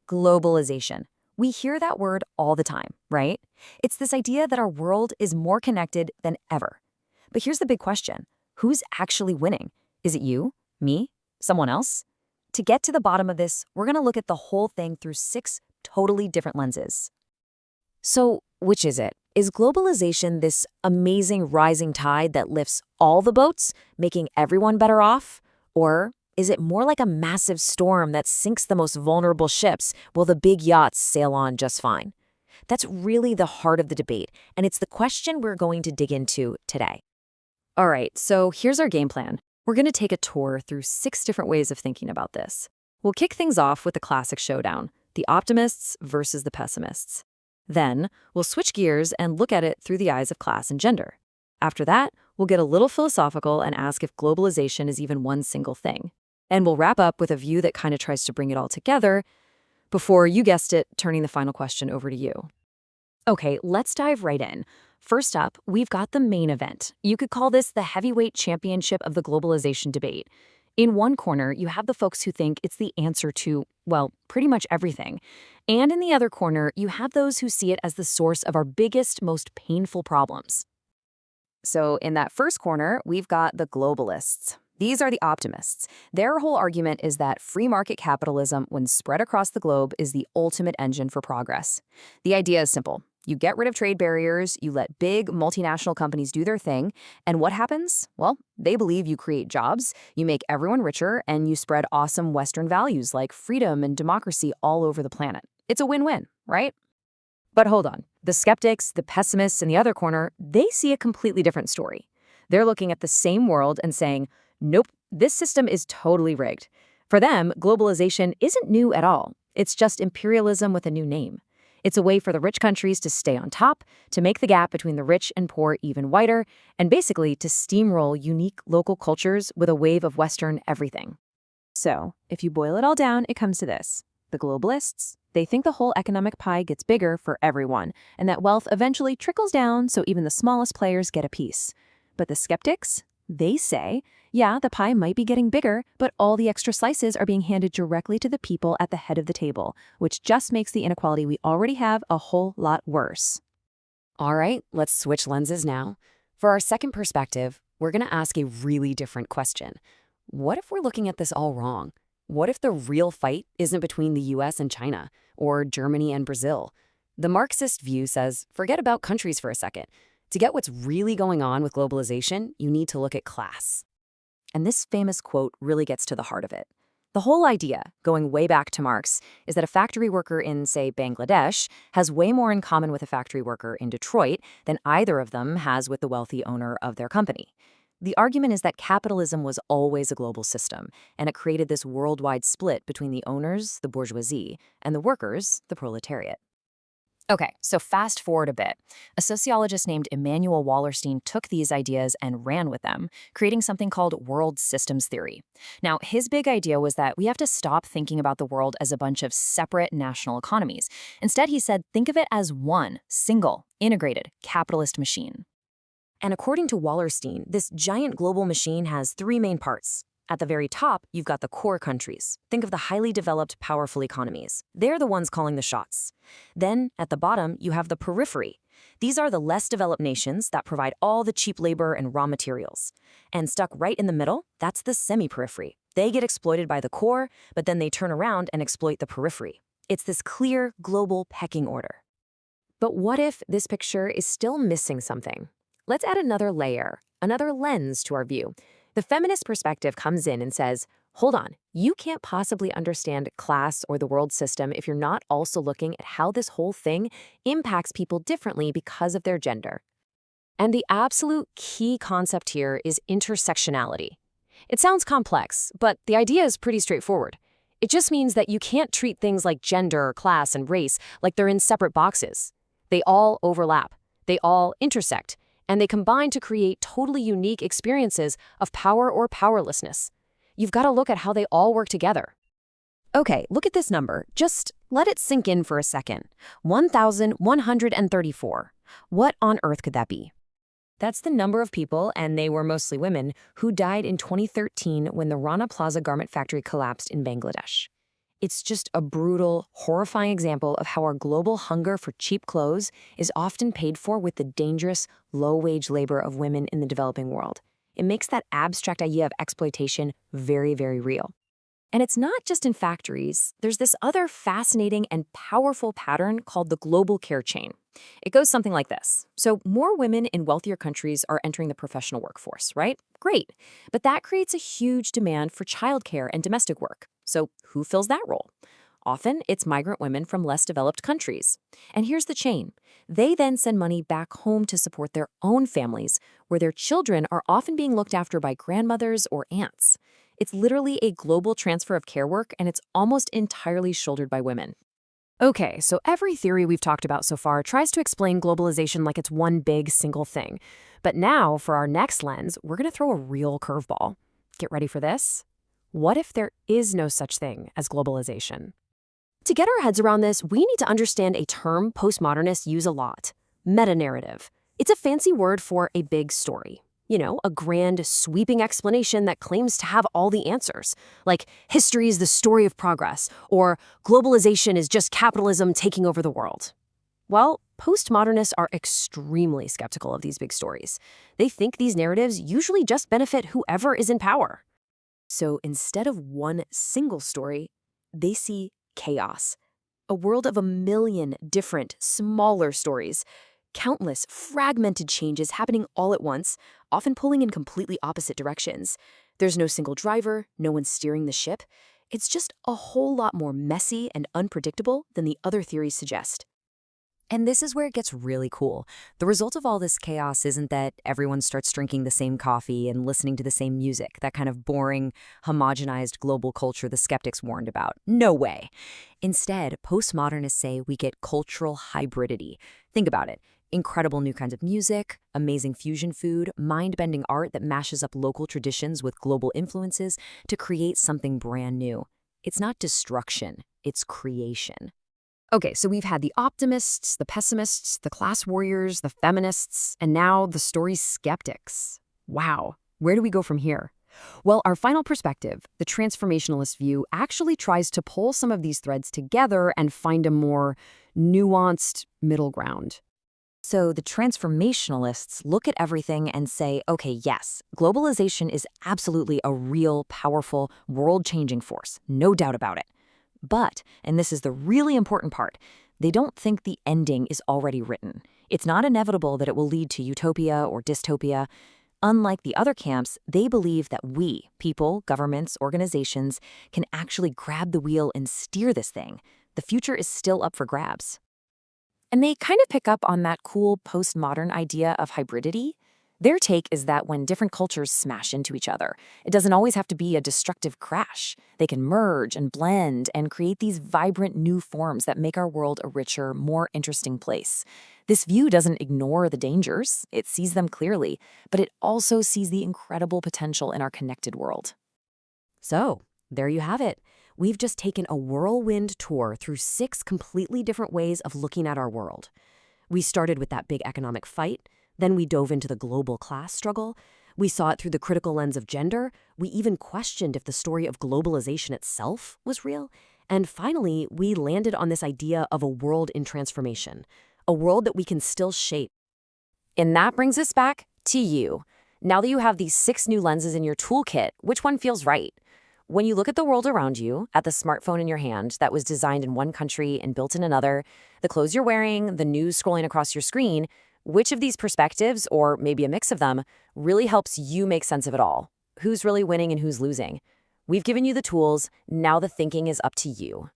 Globalization. We hear that word all the time, right? It's this idea that our world is more connected than ever. But here's the big question. Who's actually winning? Is it you, me, someone else? To get to the bottom of this, we're going to look at the whole thing through 6 totally different lenses. So, which is it? Is globalization this amazing rising tide that lifts all the boats, making everyone better off? Or is it more like a massive storm that sinks the most vulnerable ships while the big yachts sail on just fine? That's really the heart of the debate, and it's the question we're going to dig into today. All right, so here's our game plan. We're going to take a tour through 6 different ways of thinking about this. We'll kick things off with the classic showdown, the optimists versus the pessimists. Then, we'll switch gears and look at it through the eyes of class and gender. After that, we'll get a little philosophical and ask if globalization is even one single thing. And we'll wrap up with a view that kind of tries to bring it all together before, you guessed it, turning the final question over to you. Okay, let's dive right in. First up, we've got the main event. You could call this the heavyweight championship of the globalization debate. In one corner, you have the folks who think it's the answer to, well, pretty much everything. And in the other corner, you have those who see it as the source of our biggest, most painful problems. So in that first corner, we've got the globalists. These are the optimists. Their whole argument is that free market capitalism, when spread across the globe, is the ultimate engine for progress. The idea is simple. You get rid of trade barriers, you let big multinational companies do their thing, and what happens? Well, they believe you create jobs, you make everyone richer, and you spread awesome Western values like freedom and democracy all over the planet. It's a win-win, right? But hold on. The skeptics, the pessimists in the other corner, they see a completely different story. They're looking at the same world and saying, nope, this system is totally rigged. For them, globalization isn't new at all. It's just imperialism with a new name. It's a way for the rich countries to stay on top, to make the gap between the rich and poor even wider, and basically to steamroll unique local cultures with a wave of Western everything. So, if you boil it all down, it comes to this. The globalists, they think the whole economic pie gets bigger for everyone, and that wealth eventually trickles down so even the smallest players get a piece. But the skeptics, they say, yeah, the pie might be getting bigger, but all the extra slices are being handed directly to the people at the head of the table, which just makes the inequality we already have a whole lot worse. All right, let's switch lenses now. For our second perspective, we're going to ask a really different question. What if we're looking at this all wrong? What if the real fight isn't between the US and China, or Germany and Brazil? The Marxist view says, forget about countries for a second. To get what's really going on with globalization, you need to look at class. And this famous quote really gets to the heart of it. The whole idea, going way back to Marx, is that a factory worker in, say, Bangladesh has way more in common with a factory worker in Detroit than either of them has with the wealthy owner of their company. The argument is that capitalism was always a global system, and it created this worldwide split between the owners, the bourgeoisie, and the workers, the proletariat. Okay, so fast forward a bit. A sociologist named Emanuel Wallerstein took these ideas and ran with them, creating something called world systems theory. Now, his big idea was that we have to stop thinking about the world as a bunch of separate national economies. Instead, he said, think of it as one, single, integrated, capitalist machine. And according to Wallerstein, this giant global machine has 3 main parts. At the very top, you've got the core countries. Think of the highly developed, powerful economies. They're the ones calling the shots. Then, at the bottom, you have the periphery. These are the less developed nations that provide all the cheap labor and raw materials. And stuck right in the middle, that's the semi-periphery. They get exploited by the core, but then they turn around and exploit the periphery. It's this clear, global pecking order. But what if this picture is still missing something? Let's add another layer, another lens to our view. The feminist perspective comes in and says, hold on, you can't possibly understand class or the world system if you're not also looking at how this whole thing impacts people differently because of their gender. And the absolute key concept here is intersectionality. It sounds complex, but the idea is pretty straightforward. It just means that you can't treat things like gender, class, and race like they're in separate boxes. They all overlap. They all intersect. And they combine to create totally unique experiences of power or powerlessness. You've got to look at how they all work together. Okay, look at this number. Just let it sink in for a second. 1,134. What on earth could that be? That's the number of people, and they were mostly women, who died in 2013 when the Rana Plaza garment factory collapsed in Bangladesh. It's just a brutal, horrifying example of how our global hunger for cheap clothes is often paid for with the dangerous, low-wage labor of women in the developing world. It makes that abstract idea of exploitation very, very real. And it's not just in factories. There's this other fascinating and powerful pattern called the global care chain. It goes something like this. So more women in wealthier countries are entering the professional workforce, right? Great. But that creates a huge demand for childcare and domestic work. So who fills that role? Often, it's migrant women from less developed countries. And here's the chain. They then send money back home to support their own families, where their children are often being looked after by grandmothers or aunts. It's literally a global transfer of care work, and it's almost entirely shouldered by women. Okay, so every theory we've talked about so far tries to explain globalization like it's one big single thing. But now, for our next lens, we're going to throw a real curveball. Get ready for this. What if there is no such thing as globalization? To get our heads around this, we need to understand a term postmodernists use a lot: meta-narrative. It's a fancy word for a big story. You know, a grand, sweeping explanation that claims to have all the answers. Like, history is the story of progress, or globalization is just capitalism taking over the world. Well, postmodernists are extremely skeptical of these big stories. They think these narratives usually just benefit whoever is in power. So instead of one single story, they see chaos. A world of a million different, smaller stories. Countless fragmented changes happening all at once, often pulling in completely opposite directions. There's no single driver, no one steering the ship. It's just a whole lot more messy and unpredictable than the other theories suggest. And this is where it gets really cool. The result of all this chaos isn't that everyone starts drinking the same coffee and listening to the same music, that kind of boring, homogenized global culture the skeptics warned about. No way. Instead, postmodernists say we get cultural hybridity. Think about it. Incredible new kinds of music, amazing fusion food, mind-bending art that mashes up local traditions with global influences to create something brand new. It's not destruction, it's creation. Okay, so we've had the optimists, the pessimists, the class warriors, the feminists, and now the story's skeptics. Wow, where do we go from here? Well, our final perspective, the transformationalist view, actually tries to pull some of these threads together and find a more nuanced middle ground. So the transformationalists look at everything and say, okay, yes, globalization is absolutely a real, powerful, world-changing force, no doubt about it. But, and this is the really important part, they don't think the ending is already written. It's not inevitable that it will lead to utopia or dystopia. Unlike the other camps, they believe that we, people, governments, organizations, can actually grab the wheel and steer this thing. The future is still up for grabs. And they kind of pick up on that cool postmodern idea of hybridity. Their take is that when different cultures smash into each other, it doesn't always have to be a destructive crash. They can merge and blend and create these vibrant new forms that make our world a richer, more interesting place. This view doesn't ignore the dangers. It sees them clearly, but it also sees the incredible potential in our connected world. So, there you have it. We've just taken a whirlwind tour through 6 completely different ways of looking at our world. We started with that big economic fight. Then we dove into the global class struggle. We saw it through the critical lens of gender. We even questioned if the story of globalization itself was real. And finally, we landed on this idea of a world in transformation, a world that we can still shape. And that brings us back to you. Now that you have these 6 new lenses in your toolkit, which one feels right? When you look at the world around you, at the smartphone in your hand that was designed in one country and built in another, the clothes you're wearing, the news scrolling across your screen, which of these perspectives, or maybe a mix of them, really helps you make sense of it all? Who's really winning and who's losing? We've given you the tools, now the thinking is up to you.